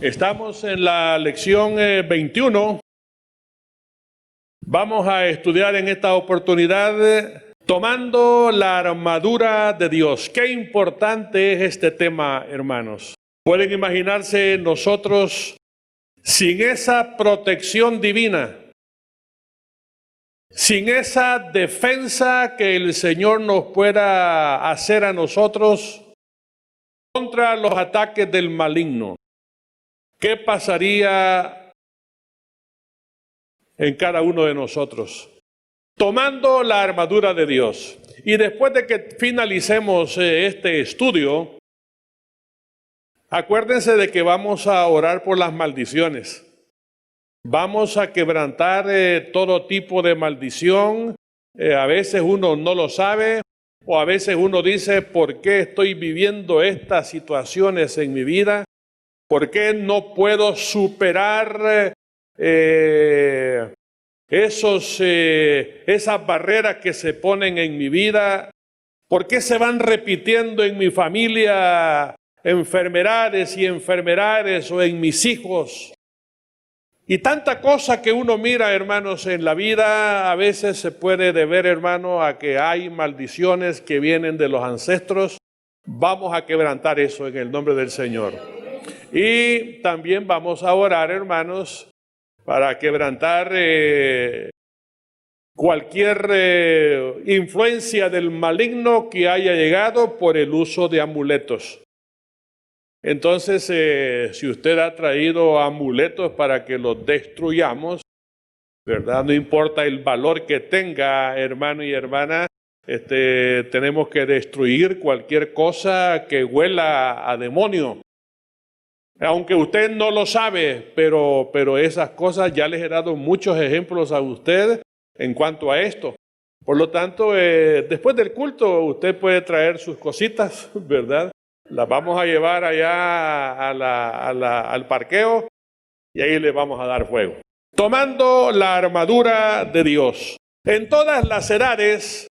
Estamos en la lección 21. Vamos a estudiar en esta oportunidad tomando la armadura de Dios. Qué importante es este tema, hermanos. Pueden imaginarse nosotros sin esa protección divina, sin esa defensa que el Señor nos pueda hacer a nosotros contra los ataques del maligno. ¿Qué pasaría en cada uno de nosotros? Tomando la armadura de Dios. Y después de que finalicemos este estudio, acuérdense de que vamos a orar por las maldiciones. Vamos a quebrantar todo tipo de maldición. A veces uno no lo sabe, o a veces uno dice, ¿por qué estoy viviendo estas situaciones en mi vida? ¿Por qué no puedo superar esas barreras que se ponen en mi vida? ¿Por qué se van repitiendo en mi familia enfermedades o en mis hijos? Y tanta cosa que uno mira, hermanos, en la vida, a veces se puede deber, hermano, a que hay maldiciones que vienen de los ancestros. Vamos a quebrantar eso en el nombre del Señor. Y también vamos a orar, hermanos, para quebrantar cualquier influencia del maligno que haya llegado por el uso de amuletos. Entonces, si usted ha traído amuletos para que los destruyamos, ¿verdad? No importa el valor que tenga, hermano y hermana, tenemos que destruir cualquier cosa que huela a demonio. Aunque usted no lo sabe, pero esas cosas ya les he dado muchos ejemplos a usted en cuanto a esto. Por lo tanto, después del culto usted puede traer sus cositas, ¿verdad? Las vamos a llevar allá al parqueo y ahí le vamos a dar fuego. Tomando la armadura de Dios. En todas las edades,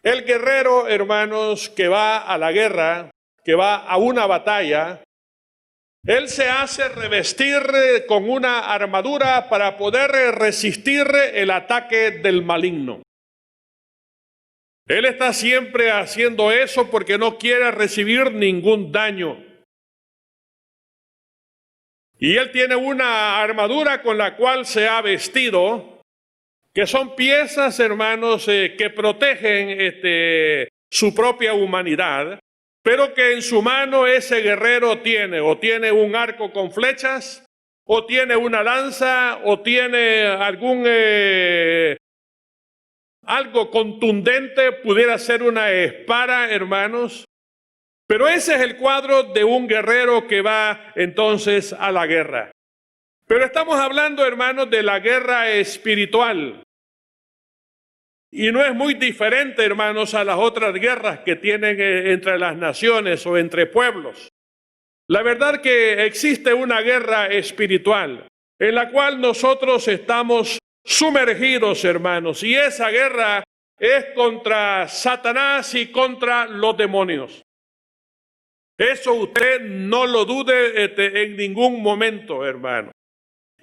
el guerrero, hermanos, que va a la guerra, que va a una batalla, él se hace revestir con una armadura para poder resistir el ataque del maligno. Él está siempre haciendo eso porque no quiere recibir ningún daño. Y él tiene una armadura con la cual se ha vestido, que son piezas, hermanos, que protegen su propia humanidad. Pero que en su mano ese guerrero tiene un arco con flechas, o tiene una lanza, o tiene algo contundente, pudiera ser una espada, hermanos. Pero ese es el cuadro de un guerrero que va entonces a la guerra. Pero estamos hablando, hermanos, de la guerra espiritual. Y no es muy diferente, hermanos, a las otras guerras que tienen entre las naciones o entre pueblos. La verdad que existe una guerra espiritual en la cual nosotros estamos sumergidos, hermanos, y esa guerra es contra Satanás y contra los demonios. Eso usted no lo dude en ningún momento, hermano.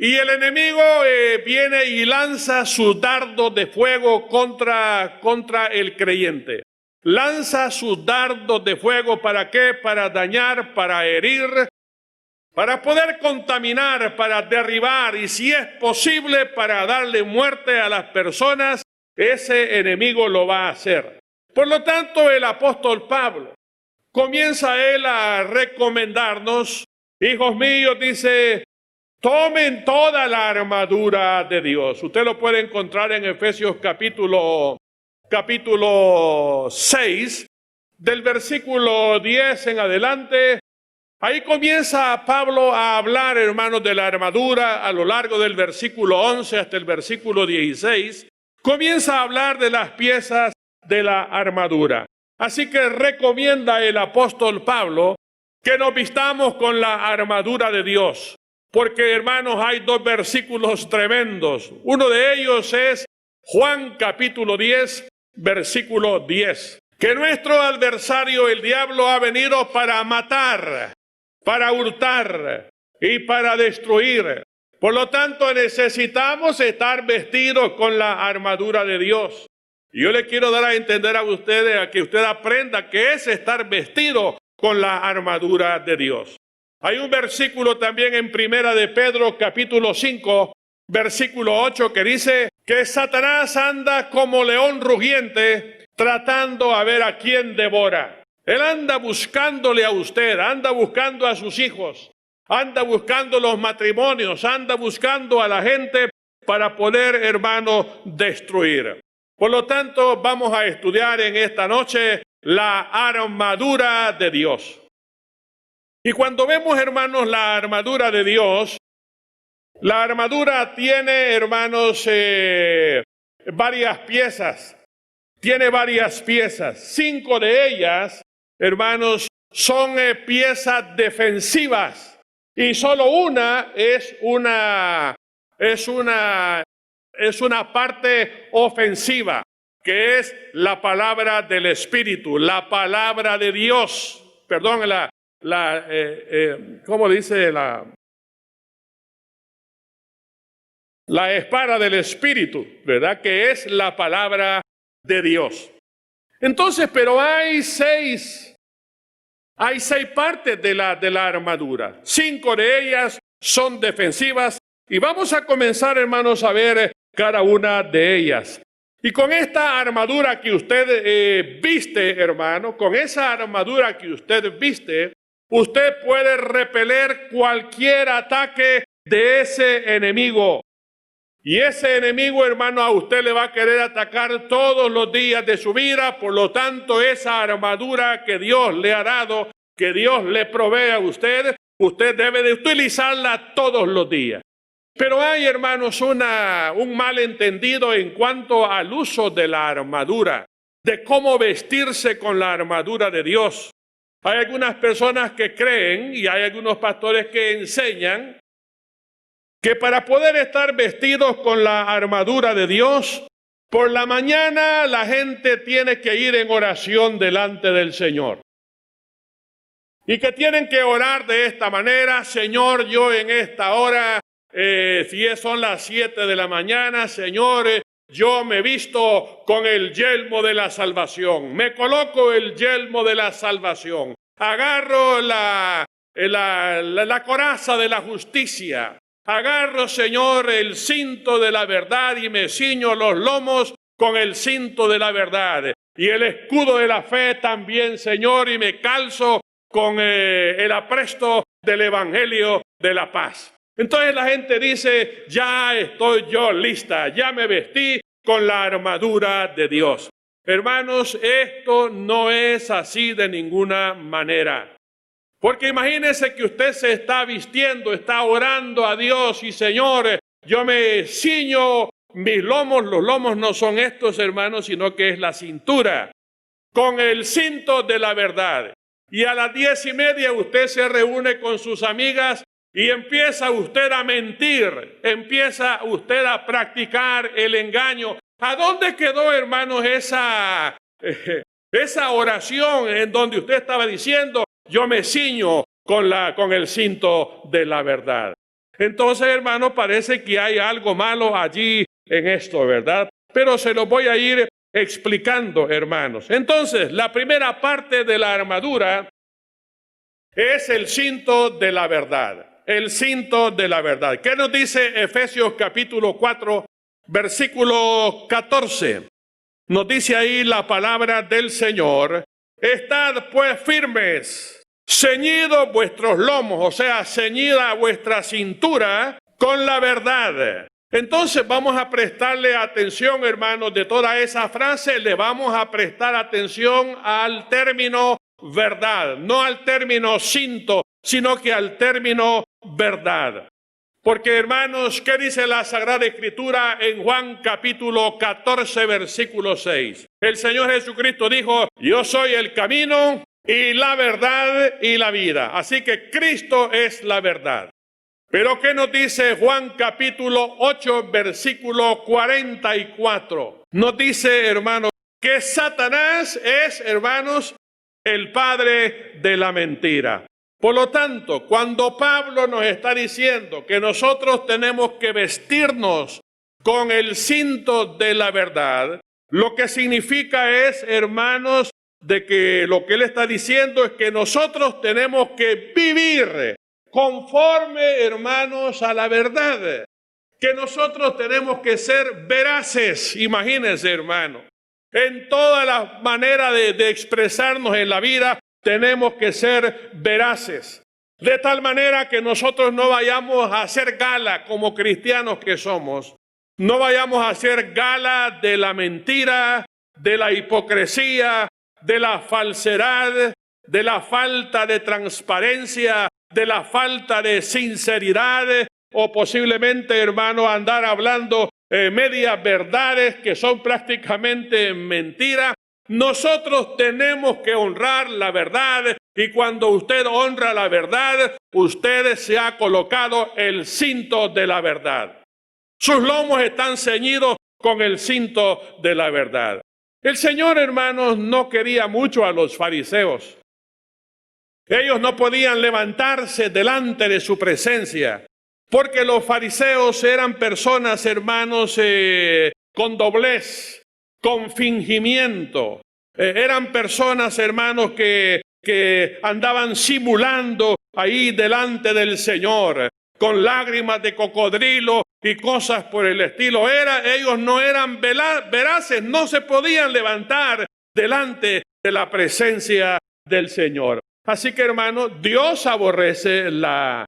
Y el enemigo viene y lanza sus dardos de fuego contra el creyente. Lanza sus dardos de fuego, ¿para qué? Para dañar, para herir, para poder contaminar, para derribar y si es posible para darle muerte a las personas. Ese enemigo lo va a hacer. Por lo tanto, el apóstol Pablo comienza él a recomendarnos, hijos míos, dice, tomen toda la armadura de Dios. Usted lo puede encontrar en Efesios capítulo 6, del versículo 10 en adelante. Ahí comienza Pablo a hablar, hermanos, de la armadura a lo largo del versículo 11 hasta el versículo 16. Comienza a hablar de las piezas de la armadura. Así que recomienda el apóstol Pablo que nos vistamos con la armadura de Dios. Porque, hermanos, hay dos versículos tremendos. Uno de ellos es Juan capítulo 10, versículo 10. Que nuestro adversario, el diablo, ha venido para matar, para hurtar, y para destruir. Por lo tanto, necesitamos estar vestidos con la armadura de Dios. Y yo le quiero dar a entender a ustedes, a que usted aprenda qué es estar vestido con la armadura de Dios. Hay un versículo también en Primera de Pedro, capítulo 5, versículo 8, que dice que Satanás anda como león rugiente, tratando a ver a quién devora. Él anda buscándole a usted, anda buscando a sus hijos, anda buscando los matrimonios, anda buscando a la gente para poder, hermano, destruir. Por lo tanto, vamos a estudiar en esta noche la armadura de Dios. Y cuando vemos, hermanos, la armadura de Dios, la armadura tiene, hermanos, varias piezas. Tiene varias piezas. 5 de ellas, hermanos, son piezas defensivas. Y solo una es una parte ofensiva, que es la palabra del Espíritu, la palabra de Dios. Perdón, ¿cómo dice la espada del Espíritu, ¿verdad? Que es la palabra de Dios. Entonces, pero hay seis partes de la armadura. 5 de ellas son defensivas y vamos a comenzar, hermanos, a ver cada una de ellas. Y con esta armadura que usted viste, hermano, con esa armadura que usted viste, usted puede repeler cualquier ataque de ese enemigo. Y ese enemigo, hermano, a usted le va a querer atacar todos los días de su vida. Por lo tanto, esa armadura que Dios le ha dado, que Dios le provee a usted, usted debe de utilizarla todos los días. Pero hay, hermanos, un malentendido en cuanto al uso de la armadura, de cómo vestirse con la armadura de Dios. Hay algunas personas que creen y hay algunos pastores que enseñan que para poder estar vestidos con la armadura de Dios, por la mañana la gente tiene que ir en oración delante del Señor. Y que tienen que orar de esta manera: Señor, yo en esta hora, si son las 7 de la mañana, Señor, yo me visto con el yelmo de la salvación, me coloco el yelmo de la salvación, agarro la coraza de la justicia, agarro, Señor, el cinto de la verdad y me ciño los lomos con el cinto de la verdad y el escudo de la fe también, Señor, y me calzo con el apresto del evangelio de la paz. Entonces la gente dice: ya estoy yo lista, ya me vestí con la armadura de Dios. Hermanos, esto no es así de ninguna manera. Porque imagínese que usted se está vistiendo, está orando a Dios y: Señor, yo me ciño mis lomos. Los lomos no son estos, hermanos, sino que es la cintura, con el cinto de la verdad. Y a las 10:30 usted se reúne con sus amigas y empieza usted a mentir, empieza usted a practicar el engaño. ¿A dónde quedó, hermanos, esa oración en donde usted estaba diciendo: yo me ciño con el cinto de la verdad? Entonces, hermano, parece que hay algo malo allí en esto, ¿verdad? Pero se lo voy a ir explicando, hermanos. Entonces, la primera parte de la armadura es el cinto de la verdad. El cinto de la verdad. ¿Qué nos dice Efesios capítulo 4, versículo 14? Nos dice ahí la palabra del Señor: estad pues firmes, ceñidos vuestros lomos, o sea, ceñida vuestra cintura con la verdad. Entonces vamos a prestarle atención, hermanos, de toda esa frase, le vamos a prestar atención al término verdad, no al término cinto, sino que al término verdad. Porque, hermanos, ¿qué dice la Sagrada Escritura en Juan capítulo 14, versículo 6? El Señor Jesucristo dijo: yo soy el camino y la verdad y la vida. Así que Cristo es la verdad. Pero ¿qué nos dice Juan capítulo 8, versículo 44? Nos dice, hermanos, que Satanás es, hermanos, el padre de la mentira. Por lo tanto, cuando Pablo nos está diciendo que nosotros tenemos que vestirnos con el cinto de la verdad, lo que significa es, hermanos, de que lo que él está diciendo es que nosotros tenemos que vivir conforme, hermanos, a la verdad. Que nosotros tenemos que ser veraces, imagínense, hermano. En todas las maneras de expresarnos en la vida, tenemos que ser veraces. De tal manera que nosotros no vayamos a hacer gala como cristianos que somos. No vayamos a hacer gala de la mentira, de la hipocresía, de la falsedad, de la falta de transparencia, de la falta de sinceridad, o posiblemente, hermano, andar hablando medias verdades que son prácticamente mentiras. Nosotros tenemos que honrar la verdad, y cuando usted honra la verdad, usted se ha colocado el cinto de la verdad. Sus lomos están ceñidos con el cinto de la verdad. El Señor, hermanos, no quería mucho a los fariseos. Ellos no podían levantarse delante de su presencia, porque los fariseos eran personas, hermanos, con doblez, con fingimiento. Eran personas, hermanos, que andaban simulando ahí delante del Señor, con lágrimas de cocodrilo y cosas por el estilo. Ellos no eran veraces, no se podían levantar delante de la presencia del Señor. Así que, hermano, Dios aborrece la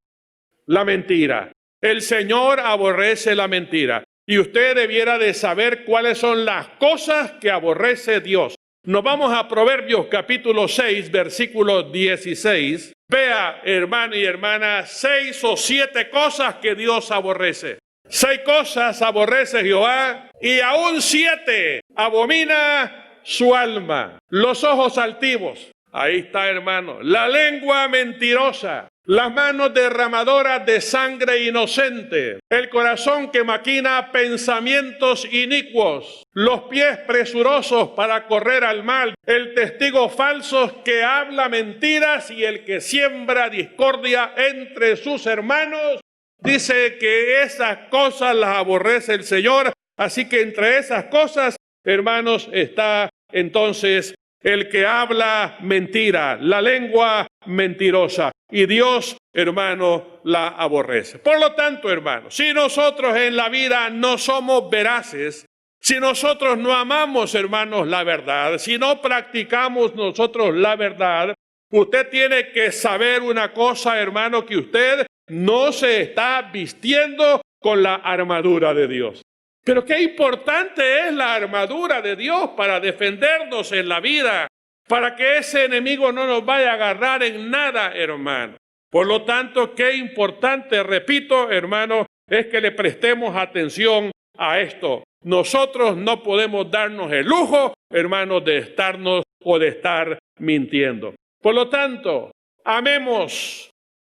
mentira. El Señor aborrece la mentira. Y usted debiera de saber cuáles son las cosas que aborrece Dios. Nos vamos a Proverbios capítulo 6, versículo 16. Vea, hermano y hermana, 6 o 7 cosas que Dios aborrece. 6 cosas aborrece Jehová, y aún 7 abomina su alma. Los ojos altivos. Ahí está, hermano. La lengua mentirosa. Las manos derramadoras de sangre inocente, el corazón que maquina pensamientos inicuos, los pies presurosos para correr al mal, el testigo falso que habla mentiras y el que siembra discordia entre sus hermanos. Dice que esas cosas las aborrece el Señor. Así que entre esas cosas, hermanos, está entonces el que habla mentira, la lengua mentirosa. Y Dios, hermano, la aborrece. Por lo tanto, hermano, si nosotros en la vida no somos veraces, si nosotros no amamos, hermanos, la verdad, si no practicamos nosotros la verdad, usted tiene que saber una cosa, hermano, que usted no se está vistiendo con la armadura de Dios. Pero qué importante es la armadura de Dios para defendernos en la vida, para que ese enemigo no nos vaya a agarrar en nada, hermano. Por lo tanto, qué importante, repito, hermano, es que le prestemos atención a esto. Nosotros no podemos darnos el lujo, hermanos, de estarnos o de estar mintiendo. Por lo tanto, amemos,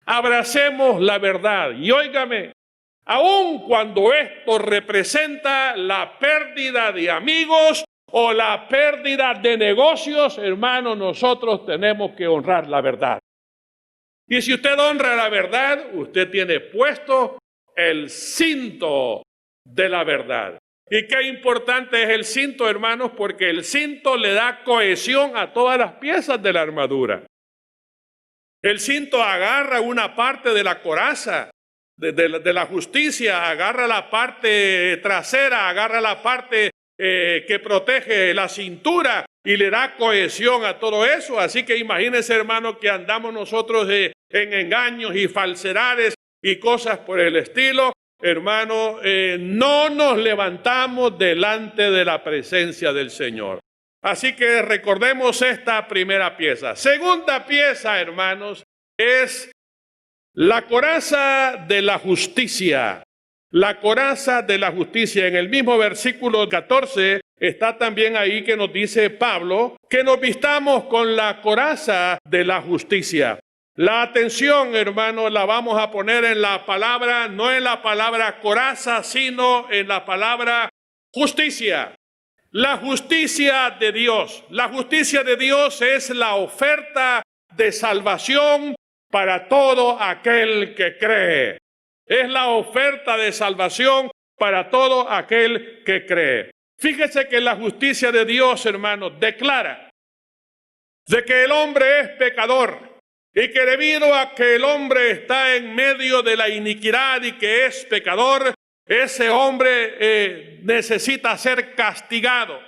abracemos la verdad. Y óigame, aun cuando esto representa la pérdida de amigos o la pérdida de negocios, hermano, nosotros tenemos que honrar la verdad. Y si usted honra la verdad, usted tiene puesto el cinto de la verdad. Y qué importante es el cinto, hermanos, porque el cinto le da cohesión a todas las piezas de la armadura. El cinto agarra una parte de la coraza, de la justicia, agarra la parte trasera, agarra la parte que protege la cintura y le da cohesión a todo eso. Así que imagínense, hermano, que andamos nosotros en engaños y falsedades y cosas por el estilo. Hermano, no nos levantamos delante de la presencia del Señor. Así que recordemos esta primera pieza. Segunda pieza, hermanos, es la coraza de la justicia. La coraza de la justicia. En el mismo versículo 14 está también ahí que nos dice Pablo que nos vistamos con la coraza de la justicia. La atención, hermano, la vamos a poner en la palabra, no en la palabra coraza, sino en la palabra justicia. La justicia de Dios. La justicia de Dios es la oferta de salvación para todo aquel que cree. Es la oferta de salvación para todo aquel que cree. Fíjese que la justicia de Dios, hermanos, declara de que el hombre es pecador y que debido a que el hombre está en medio de la iniquidad y que es pecador, ese hombre necesita ser castigado.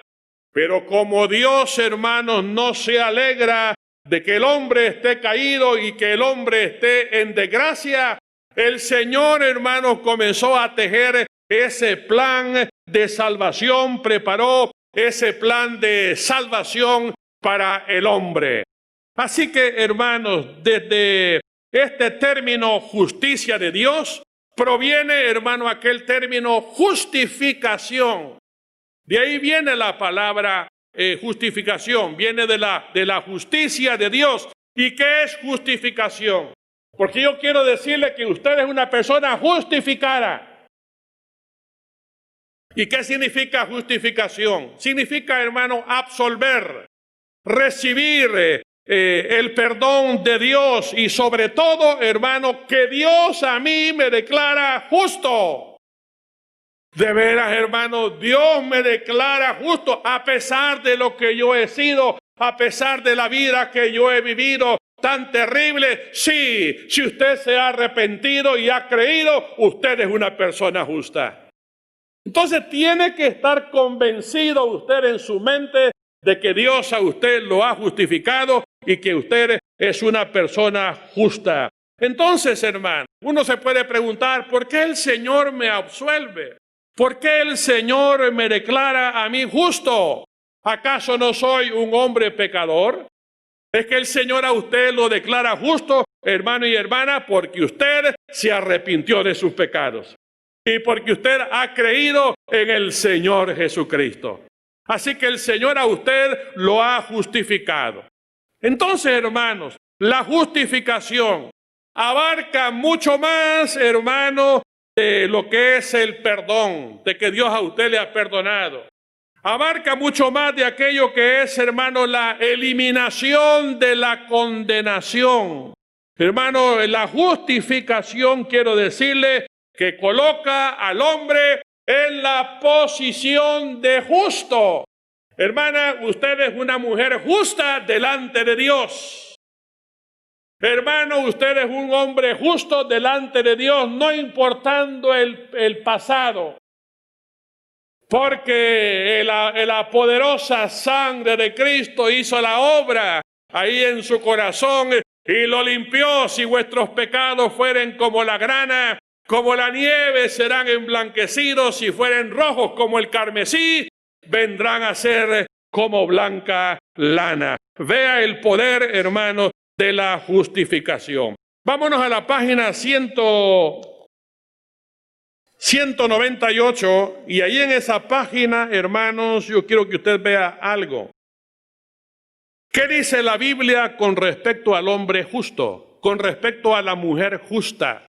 Pero como Dios, hermanos, no se alegra de que el hombre esté caído y que el hombre esté en desgracia, el Señor, hermanos, comenzó a tejer ese plan de salvación, preparó ese plan de salvación para el hombre. Así que, hermanos, desde este término justicia de Dios, proviene, hermano, aquel término justificación. De ahí viene la palabra justificación, viene de la justicia de Dios. ¿Y qué es justificación? Porque yo quiero decirle que usted es una persona justificada. ¿Y qué significa justificación? Significa, hermano, absolver, recibir el perdón de Dios y sobre todo, hermano, que Dios a mí me declara justo. De veras, hermano, Dios me declara justo a pesar de lo que yo he sido, a pesar de la vida que yo he vivido tan terrible. Sí, si usted se ha arrepentido y ha creído, usted es una persona justa. Entonces tiene que estar convencido usted en su mente de que Dios a usted lo ha justificado y que usted es una persona justa. Entonces, hermano, uno se puede preguntar, ¿por qué el Señor me absuelve? ¿Por qué el Señor me declara a mí justo? ¿Acaso no soy un hombre pecador? Es que el Señor a usted lo declara justo, hermano y hermana, porque usted se arrepintió de sus pecados y porque usted ha creído en el Señor Jesucristo. Así que el Señor a usted lo ha justificado. Entonces, hermanos, la justificación abarca mucho más, hermano, de lo que es el perdón, de que Dios a usted le ha perdonado. Abarca mucho más de aquello que es, hermano, la eliminación de la condenación. Hermano, la justificación, quiero decirle, que coloca al hombre en la posición de justo. Hermana, usted es una mujer justa delante de Dios. Hermano, usted es un hombre justo delante de Dios, no importando el pasado. Porque la poderosa sangre de Cristo hizo la obra ahí en su corazón y lo limpió. Si vuestros pecados fueren como la grana, como la nieve, serán emblanquecidos. Si fueren rojos como el carmesí, vendrán a ser como blanca lana. Vea el poder, hermano, de la justificación. Vámonos a la página 198 y ahí en esa página, hermanos, yo quiero que usted vea algo. ¿Qué dice la Biblia con respecto al hombre justo? Con respecto a la mujer justa.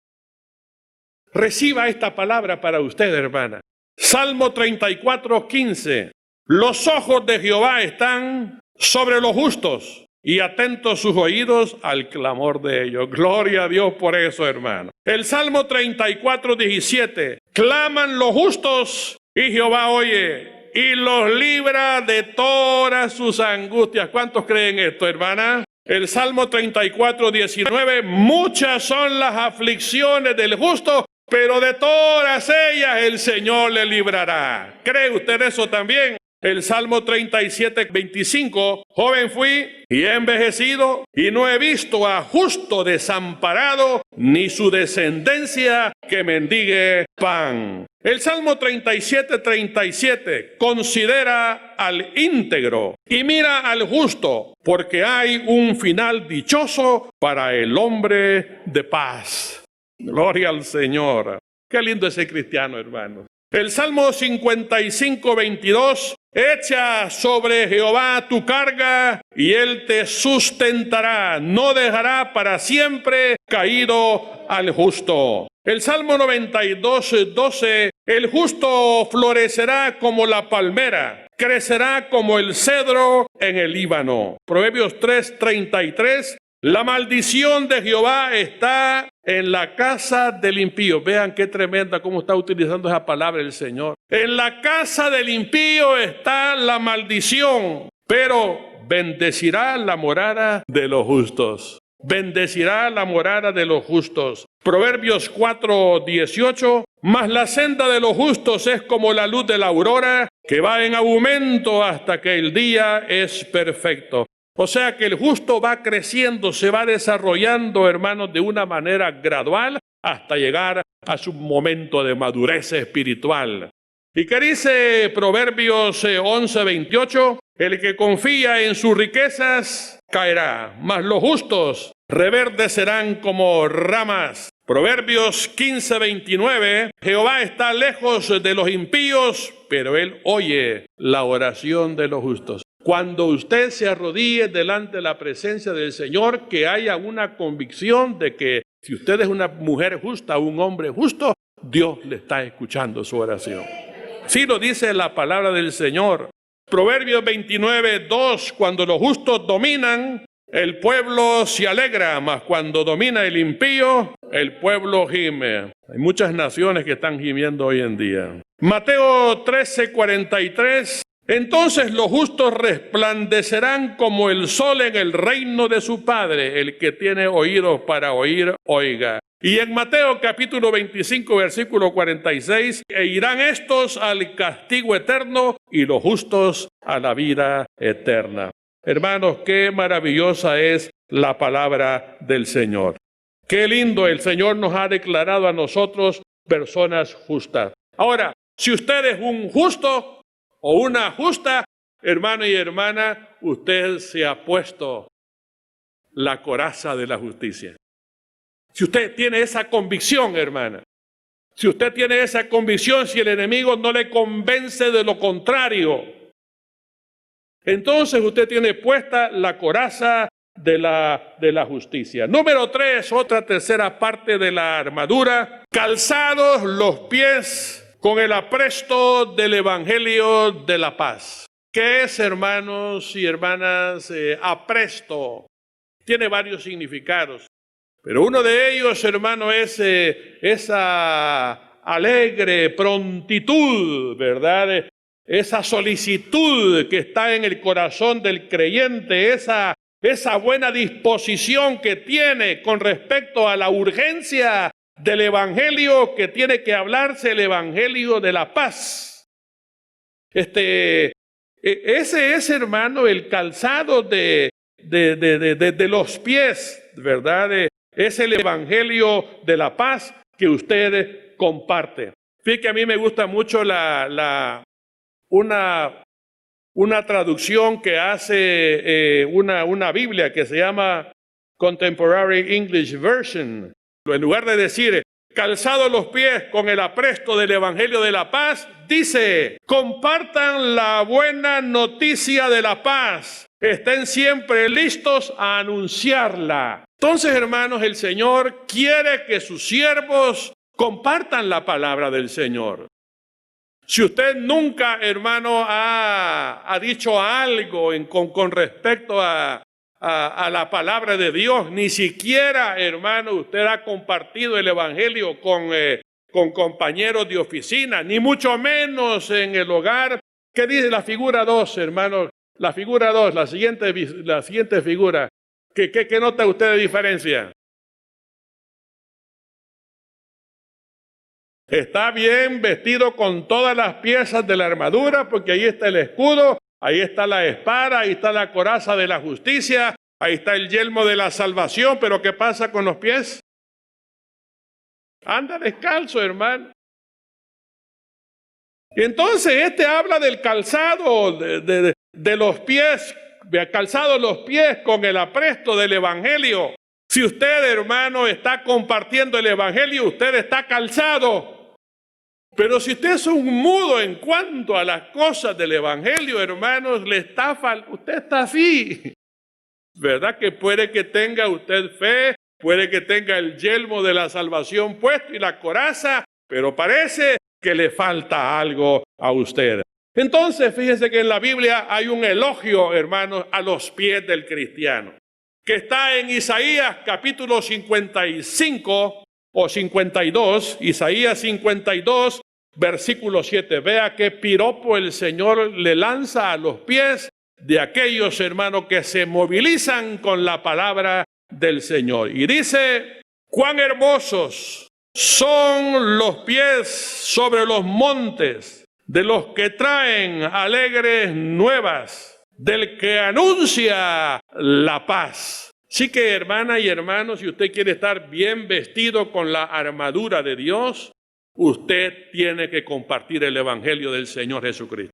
Reciba esta palabra para usted, hermana. Salmo 34:15. Los ojos de Jehová están sobre los justos y atentos sus oídos al clamor de ellos. Gloria a Dios por eso, hermano. El Salmo 34:17. Claman los justos y Jehová oye y los libra de todas sus angustias. ¿Cuántos creen esto, hermana? El Salmo 34:19. Muchas son las aflicciones del justo, pero de todas ellas el Señor le librará. ¿Cree usted eso también? El Salmo 37:25, joven fui y he envejecido y no he visto a justo desamparado ni su descendencia que mendigue pan. El Salmo 37:37 considera al íntegro y mira al justo, porque hay un final dichoso para el hombre de paz. Gloria al Señor. Qué lindo ese cristiano, hermano. El Salmo 55:22, echa sobre Jehová tu carga y él te sustentará, no dejará para siempre caído al justo. El Salmo 92:12, el justo florecerá como la palmera, crecerá como el cedro en el Líbano. Proverbios 3:33, La maldición de Jehová está en la casa del impío. Vean qué tremenda cómo está utilizando esa palabra el Señor. En la casa del impío está la maldición, pero bendecirá la morada de los justos. Bendecirá la morada de los justos. Proverbios 4:18. Mas la senda de los justos es como la luz de la aurora, que va en aumento hasta que el día es perfecto. O sea que el justo va creciendo, se va desarrollando, hermanos, de una manera gradual hasta llegar a su momento de madurez espiritual. ¿Y qué dice Proverbios 11:28? El que confía en sus riquezas caerá, mas los justos reverdecerán como ramas. Proverbios 15:29, Jehová está lejos de los impíos, pero él oye la oración de los justos. Cuando usted se arrodille delante de la presencia del Señor, que haya una convicción de que si usted es una mujer justa, un hombre justo, Dios le está escuchando su oración. Sí lo dice la palabra del Señor. Proverbios 29:2, cuando los justos dominan, el pueblo se alegra, mas cuando domina el impío, el pueblo gime. Hay muchas naciones que están gimiendo hoy en día. Mateo 13:43, entonces los justos resplandecerán como el sol en el reino de su Padre. El que tiene oídos para oír, oiga. Y en Mateo capítulo 25, versículo 46, e irán estos al castigo eterno y los justos a la vida eterna. Hermanos, qué maravillosa es la palabra del Señor. Qué lindo, el Señor nos ha declarado a nosotros personas justas. Ahora, si usted es un justo o una justa, hermano y hermana, usted se ha puesto la coraza de la justicia. Si usted tiene esa convicción, hermana, si usted tiene esa convicción, si el enemigo no le convence de lo contrario, entonces usted tiene puesta la coraza de la justicia. Número 3, otra tercera parte de la armadura, calzados los pies con el apresto del evangelio de la paz. ¿Qué es, hermanos y hermanas, apresto? Tiene varios significados. Pero uno de ellos, hermano, es esa alegre prontitud, ¿verdad? Esa solicitud que está en el corazón del creyente, esa buena disposición que tiene con respecto a la urgencia del evangelio que tiene que hablarse, el evangelio de la paz. Ese es, hermano, el calzado de los pies, ¿verdad? Es el evangelio de la paz que usted comparte. Fíjate que a mí me gusta mucho una traducción que hace una Biblia que se llama Contemporary English Version. En lugar de decir calzados los pies con el apresto del evangelio de la paz, dice: compartan la buena noticia de la paz. Estén siempre listos a anunciarla. Entonces, hermanos, el Señor quiere que sus siervos compartan la palabra del Señor. Si usted nunca, hermano, ha dicho algo con respecto a la palabra de Dios, ni siquiera, hermano, usted ha compartido el evangelio con compañeros de oficina, ni mucho menos en el hogar. ¿Qué dice la figura 2, hermano? La figura 2, la siguiente figura. ¿Qué nota usted de diferencia? Está bien vestido con todas las piezas de la armadura, porque ahí está el escudo, ahí está la espada, ahí está la coraza de la justicia, ahí está el yelmo de la salvación, pero ¿qué pasa con los pies? Anda descalzo, hermano. Y entonces habla del calzado de los pies, calzado los pies con el apresto del evangelio. Si usted, hermano, está compartiendo el evangelio, usted está calzado. Pero si usted es un mudo en cuanto a las cosas del evangelio, hermanos, usted está así. ¿Verdad que puede que tenga usted fe, puede que tenga el yelmo de la salvación puesto y la coraza, pero parece que le falta algo a usted? Entonces, fíjese que en la Biblia hay un elogio, hermanos, a los pies del cristiano. que está en Isaías capítulo 55 o 52, Isaías 52, versículo 7. Vea qué piropo el Señor le lanza a los pies de aquellos hermanos que se movilizan con la palabra del Señor. Y dice: cuán hermosos son los pies sobre los montes de los que traen alegres nuevas, del que anuncia la paz. Así que, hermanas y hermanos, si usted quiere estar bien vestido con la armadura de Dios, usted tiene que compartir el evangelio del Señor Jesucristo.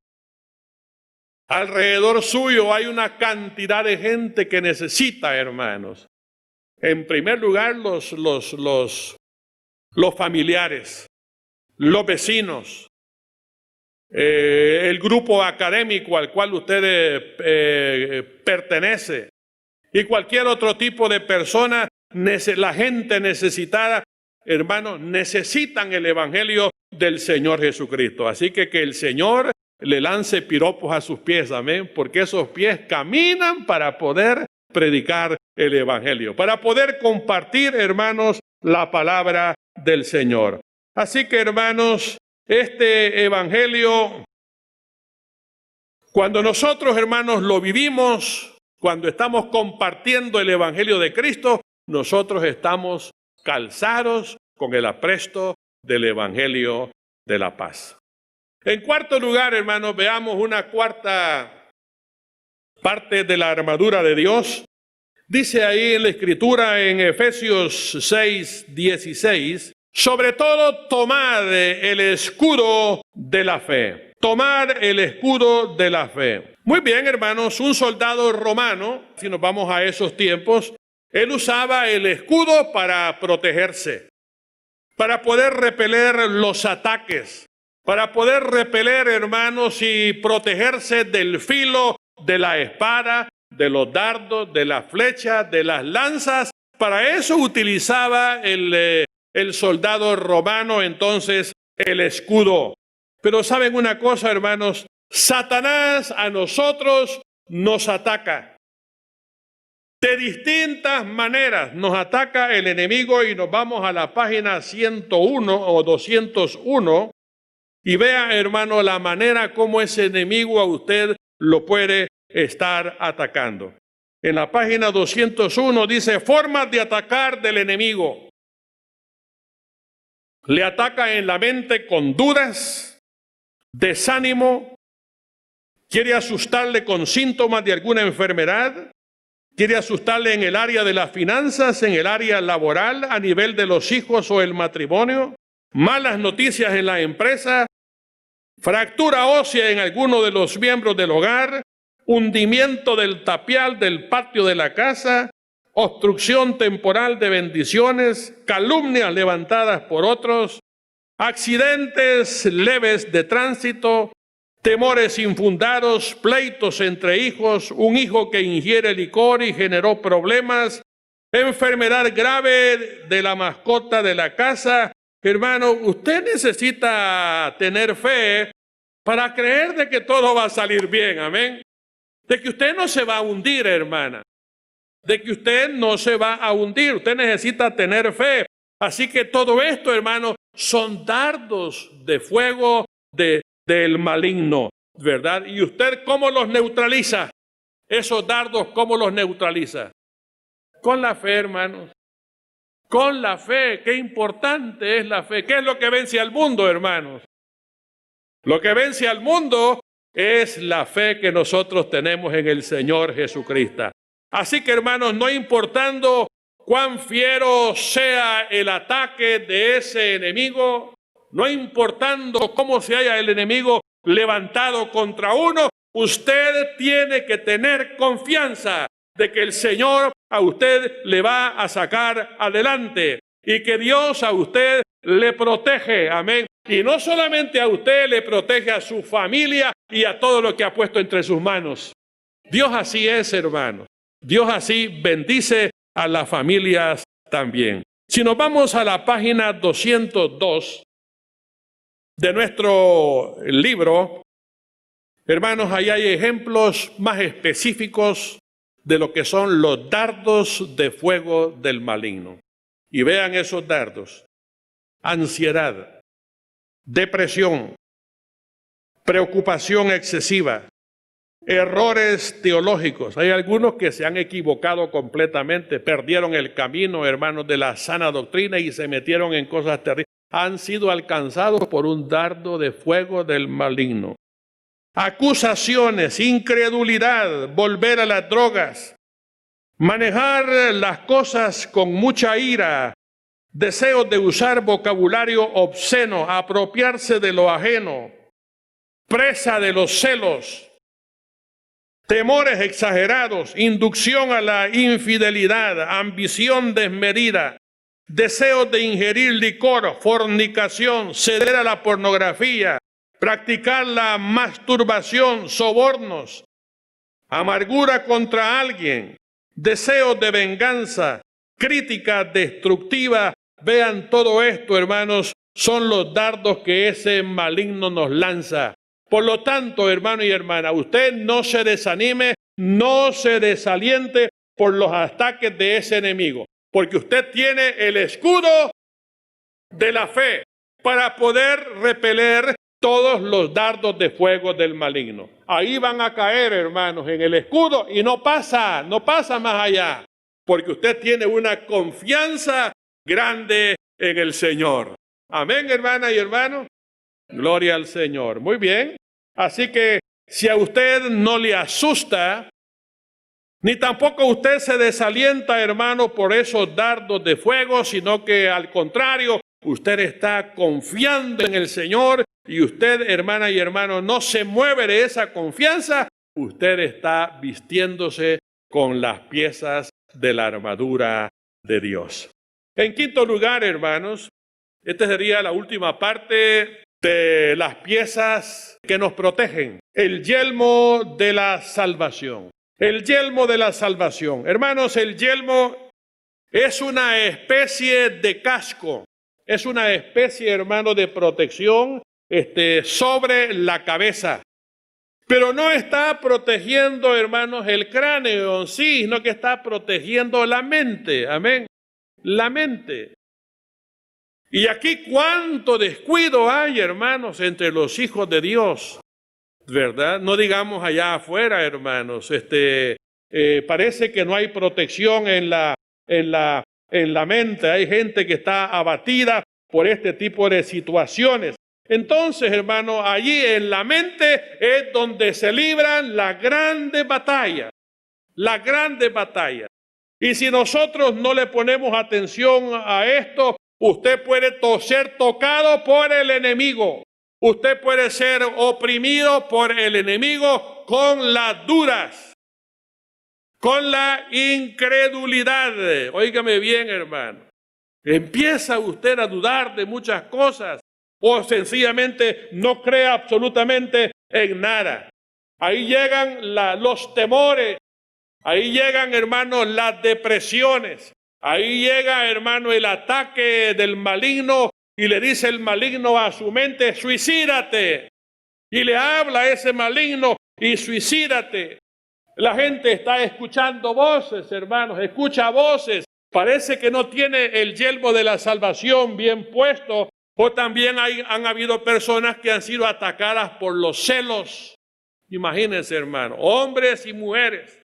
Alrededor suyo hay una cantidad de gente que necesita, hermanos. En primer lugar, los familiares, los vecinos, el grupo académico al cual usted pertenece y cualquier otro tipo de persona. La gente necesitada, hermanos, necesitan el evangelio del Señor Jesucristo. Así que el Señor le lance piropos a sus pies, amén, porque esos pies caminan para poder predicar el evangelio, para poder compartir, hermanos, la palabra del Señor. Así que, hermanos, este evangelio, cuando nosotros, hermanos, lo vivimos, cuando estamos compartiendo el evangelio de Cristo, nosotros estamos calzados con el apresto del evangelio de la paz. En cuarto lugar, hermanos, veamos una cuarta parte de la armadura de Dios. Dice ahí en la Escritura, en Efesios 6:16, sobre todo tomad el escudo de la fe. Tomad el escudo de la fe. Muy bien, hermanos, un soldado romano, si nos vamos a esos tiempos, él usaba el escudo para protegerse, para poder repeler los ataques, para poder repeler, hermanos, y protegerse del filo de la espada, de los dardos, de las flechas, de las lanzas. Para eso utilizaba el soldado romano entonces el escudo. Pero ¿saben una cosa, hermanos? Satanás a nosotros nos ataca. De distintas maneras nos ataca el enemigo, y nos vamos a la página 101 o 201 y vea, hermano, la manera como ese enemigo a usted lo puede estar atacando. En la página 201 dice: formas de atacar del enemigo. Le ataca en la mente con dudas, desánimo, quiere asustarle con síntomas de alguna enfermedad, quiere asustarle en el área de las finanzas, en el área laboral, a nivel de los hijos o el matrimonio, malas noticias en la empresa, fractura ósea en alguno de los miembros del hogar, hundimiento del tapial del patio de la casa, obstrucción temporal de bendiciones, calumnias levantadas por otros, accidentes leves de tránsito, temores infundados, pleitos entre hijos, un hijo que ingiere licor y generó problemas, enfermedad grave de la mascota de la casa. Hermano, usted necesita tener fe para creer de que todo va a salir bien, amén. De que usted no se va a hundir, hermana. De que usted no se va a hundir. Usted necesita tener fe. Así que todo esto, hermano, son dardos de fuego del maligno, ¿verdad? ¿Y usted cómo los neutraliza? Esos dardos, ¿cómo los neutraliza? Con la fe, hermanos. Con la fe. Qué importante es la fe. ¿Qué es lo que vence al mundo, hermanos? Lo que vence al mundo es la fe que nosotros tenemos en el Señor Jesucristo. Así que, hermanos, no importando cuán fiero sea el ataque de ese enemigo, no importando cómo se haya el enemigo levantado contra uno, usted tiene que tener confianza de que el Señor a usted le va a sacar adelante y que Dios a usted le protege, amén. Y no solamente a usted, le protege a su familia y a todo lo que ha puesto entre sus manos. Dios así es, hermano. Dios así bendice a las familias también. Si nos vamos a la página 202 de nuestro libro, hermanos, ahí hay ejemplos más específicos de lo que son los dardos de fuego del maligno. Y vean esos dardos: ansiedad, depresión, preocupación excesiva, errores teológicos. Hay algunos que se han equivocado completamente, perdieron el camino, hermanos, de la sana doctrina y se metieron en cosas terribles. Han sido alcanzados por un dardo de fuego del maligno. Acusaciones, incredulidad, volver a las drogas, manejar las cosas con mucha ira, deseos de usar vocabulario obsceno, apropiarse de lo ajeno, presa de los celos, temores exagerados, inducción a la infidelidad, ambición desmedida, deseos de ingerir licor, fornicación, ceder a la pornografía, practicar la masturbación, sobornos, amargura contra alguien, deseos de venganza, crítica destructiva. Vean, todo esto, hermanos, son los dardos que ese maligno nos lanza. Por lo tanto, hermano y hermana, usted no se desanime, no se desaliente por los ataques de ese enemigo, porque usted tiene el escudo de la fe para poder repeler todos los dardos de fuego del maligno. Ahí van a caer, hermanos, en el escudo y no pasa más allá, porque usted tiene una confianza grande en el Señor. Amén, hermana y hermano. Gloria al Señor. Muy bien. Así que si a usted no le asusta, ni tampoco usted se desalienta, hermano, por esos dardos de fuego, sino que al contrario, usted está confiando en el Señor y usted, hermana y hermano, no se mueve de esa confianza, usted está vistiéndose con las piezas de la armadura de Dios. En quinto lugar, hermanos, esta sería la última parte de las piezas que nos protegen: el yelmo de la salvación. El yelmo de la salvación. Hermanos, el yelmo es una especie de casco, es una especie, hermano, de protección sobre la cabeza. Pero no está protegiendo, hermanos, el cráneo en sí, sino que está protegiendo la mente. Amén. La mente. Y aquí cuánto descuido hay, hermanos, entre los hijos de Dios, ¿verdad? No digamos allá afuera, hermanos. Parece que no hay protección en la mente. Hay gente que está abatida por este tipo de situaciones. Entonces, hermano, allí en la mente es donde se libran las grandes batallas. Las grandes batallas. Y si nosotros no le ponemos atención a esto, usted puede ser tocado por el enemigo. Usted puede ser oprimido por el enemigo con las dudas, con la incredulidad. Óigame bien, hermano. Empieza usted a dudar de muchas cosas o sencillamente no cree absolutamente en nada. Ahí llegan los temores, ahí llegan, hermanos, las depresiones, ahí llega, hermano, el ataque del maligno y le dice el maligno a su mente: suicídate. Y le habla a ese maligno y suicídate. La gente está escuchando voces, hermanos, escucha voces. Parece que no tiene el yelmo de la salvación bien puesto. O también han habido personas que han sido atacadas por los celos. Imagínense, hermano, hombres y mujeres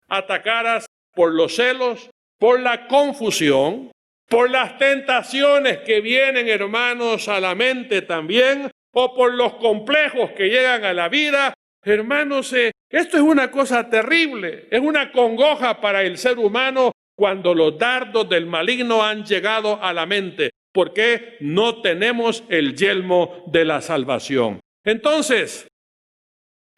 atacadas por los celos, por la confusión, por las tentaciones que vienen, hermanos, a la mente también, o por los complejos que llegan a la vida. Hermanos, esto es una cosa terrible, es una congoja para el ser humano cuando los dardos del maligno han llegado a la mente, porque no tenemos el yelmo de la salvación. Entonces,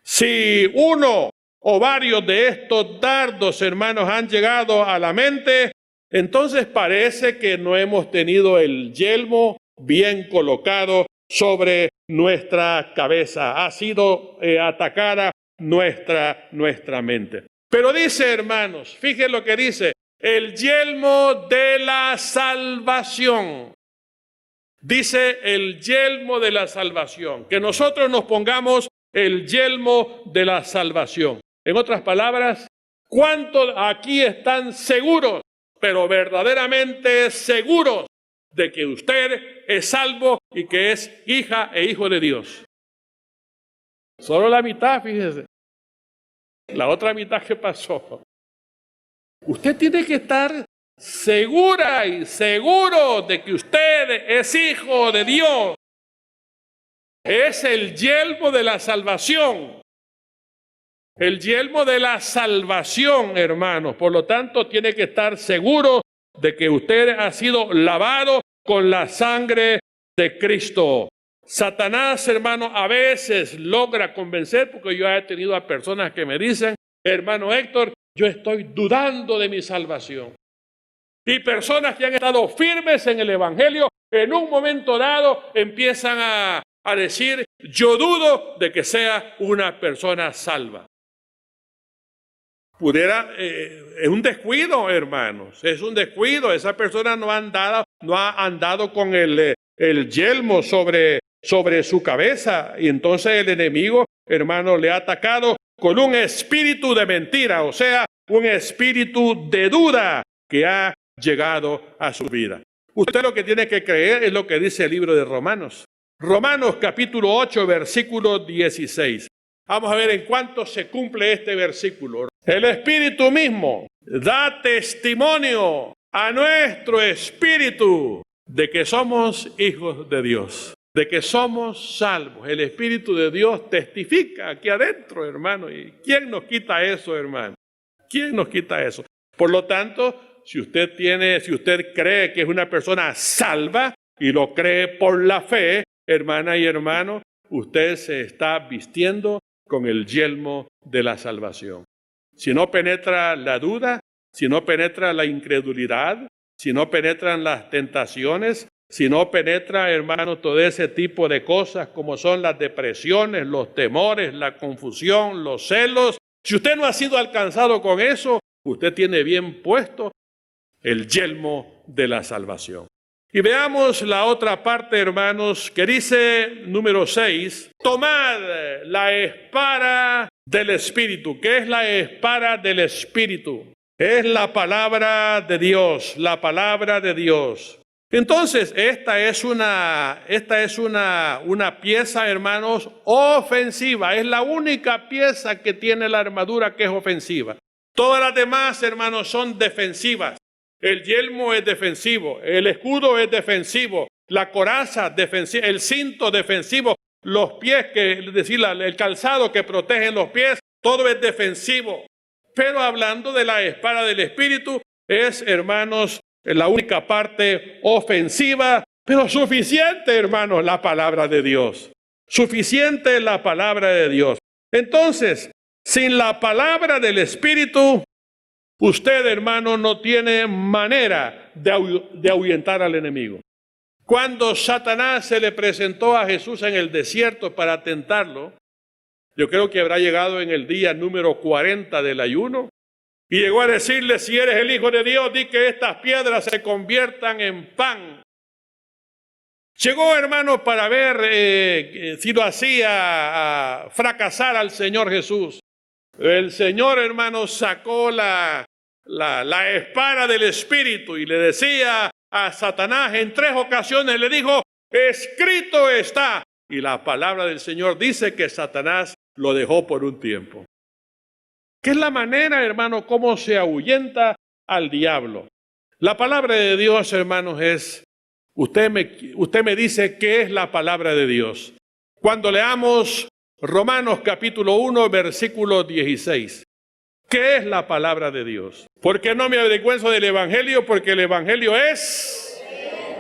si uno o varios de estos dardos, hermanos, han llegado a la mente, entonces parece que no hemos tenido el yelmo bien colocado sobre nuestra cabeza. Ha sido atacada nuestra mente. Pero dice, hermanos, fíjense lo que dice: el yelmo de la salvación. Dice el yelmo de la salvación. Que nosotros nos pongamos el yelmo de la salvación. En otras palabras, ¿Cuántos aquí están seguros, pero verdaderamente seguros, de que usted es salvo y que es hija e hijo de Dios? Solo la mitad, fíjese. La otra mitad, ¿qué pasó? Usted tiene que estar segura y seguro de que usted es hijo de Dios. Es el yelmo de la salvación. El yelmo de la salvación, hermanos. Por lo tanto, tiene que estar seguro de que usted ha sido lavado con la sangre de Cristo. Satanás, hermano, a veces logra convencer, porque yo he tenido a personas que me dicen, hermano Héctor, yo estoy dudando de mi salvación. Y personas que han estado firmes en el Evangelio, en un momento dado empiezan a decir, yo dudo de que sea una persona salva. Es un descuido, hermanos, es un descuido. Esa persona no ha andado con el yelmo sobre su cabeza, y entonces el enemigo, hermano, le ha atacado con un espíritu de mentira, o sea, un espíritu de duda que ha llegado a su vida. Usted lo que tiene que creer es lo que dice el libro de Romanos. Romanos capítulo 8, versículo 16. Vamos a ver en cuánto se cumple este versículo. El Espíritu mismo da testimonio a nuestro espíritu de que somos hijos de Dios, de que somos salvos. El Espíritu de Dios testifica aquí adentro, hermano. ¿Y quién nos quita eso, hermano? ¿Quién nos quita eso? Por lo tanto, si usted cree que es una persona salva y lo cree por la fe, hermana y hermano, usted se está vistiendo con el yelmo de la salvación. Si no penetra la duda, si no penetra la incredulidad, si no penetran las tentaciones, si no penetra, hermano, todo ese tipo de cosas como son las depresiones, los temores, la confusión, los celos, si usted no ha sido alcanzado con eso, usted tiene bien puesto el yelmo de la salvación. Y veamos la otra parte, hermanos, que dice, número 6, tomad la espada del Espíritu. ¿Qué es la espada del Espíritu? Es la palabra de Dios, la palabra de Dios. Entonces, esta es una pieza, hermanos, ofensiva. Es la única pieza que tiene la armadura que es ofensiva. Todas las demás, hermanos, son defensivas. El yelmo es defensivo, el escudo es defensivo, la coraza defensiva, el cinto defensivo, los pies, es decir, el calzado que protege los pies, todo es defensivo. Pero hablando de la espada del Espíritu, es, hermanos, la única parte ofensiva, pero suficiente, hermanos, la palabra de Dios. Suficiente la palabra de Dios. Entonces, sin la palabra del Espíritu, usted, hermano, no tiene manera de ahuyentar al enemigo. Cuando Satanás se le presentó a Jesús en el desierto para tentarlo, yo creo que habrá llegado en el día número 40 del ayuno, y llegó a decirle, si eres el Hijo de Dios, di que estas piedras se conviertan en pan. Llegó, hermano, para ver si lo hacía a fracasar al Señor Jesús. El Señor, hermano, sacó la espada del Espíritu y le decía a Satanás en 3 ocasiones, le dijo, escrito está. Y la palabra del Señor dice que Satanás lo dejó por un tiempo. ¿Qué es la manera, hermano, cómo se ahuyenta al diablo? La palabra de Dios, hermanos, es, usted me dice qué es la palabra de Dios. Cuando leamos Romanos capítulo 1, versículo 16. ¿Qué es la palabra de Dios? Porque no me avergüenzo del Evangelio, porque el Evangelio es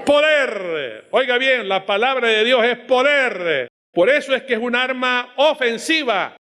poder. Oiga bien, la palabra de Dios es poder. Por eso es que es un arma ofensiva.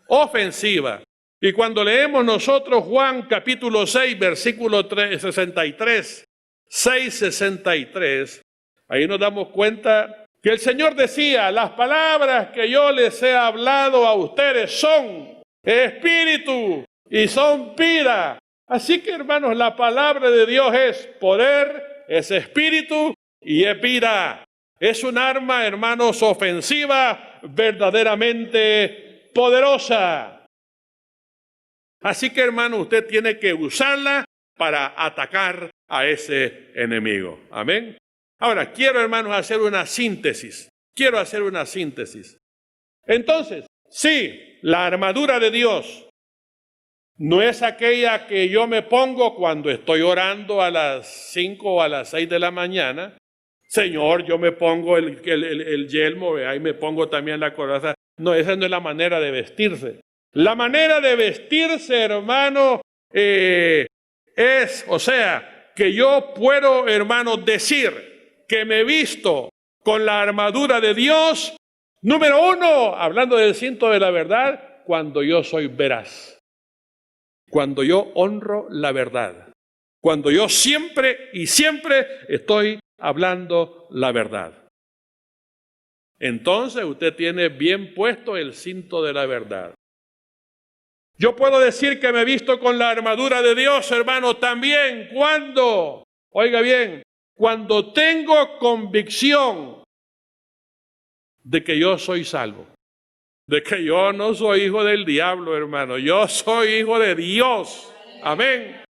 Ofensiva. Y cuando leemos nosotros Juan capítulo 6, versículo 63, 6:63, ahí nos damos cuenta que el Señor decía, las palabras que yo les he hablado a ustedes son espíritu y son vida. Así que, hermanos, la palabra de Dios es poder, es espíritu y es vida. Es un arma, hermanos, ofensiva, verdaderamente poderosa. Así que, hermano, usted tiene que usarla para atacar a ese enemigo. Amén. Ahora, quiero, hermanos, hacer una síntesis. Entonces, sí, la armadura de Dios no es aquella que yo me pongo cuando estoy orando a las 5 o a las 6 de la mañana. Señor, yo me pongo el yelmo, ahí me pongo también la coraza. No, esa no es la manera de vestirse. La manera de vestirse, hermano, es, o sea, que yo puedo, hermano, decir que me visto con la armadura de Dios. Número uno, hablando del cinto de la verdad, cuando yo soy veraz. Cuando yo honro la verdad. Cuando yo siempre estoy hablando la verdad. Entonces usted tiene bien puesto el cinto de la verdad. Yo puedo decir que me he visto con la armadura de Dios, hermano, también cuando, oiga bien, cuando tengo convicción de que yo soy salvo, de que yo no soy hijo del diablo, hermano, yo soy hijo de Dios. Amén.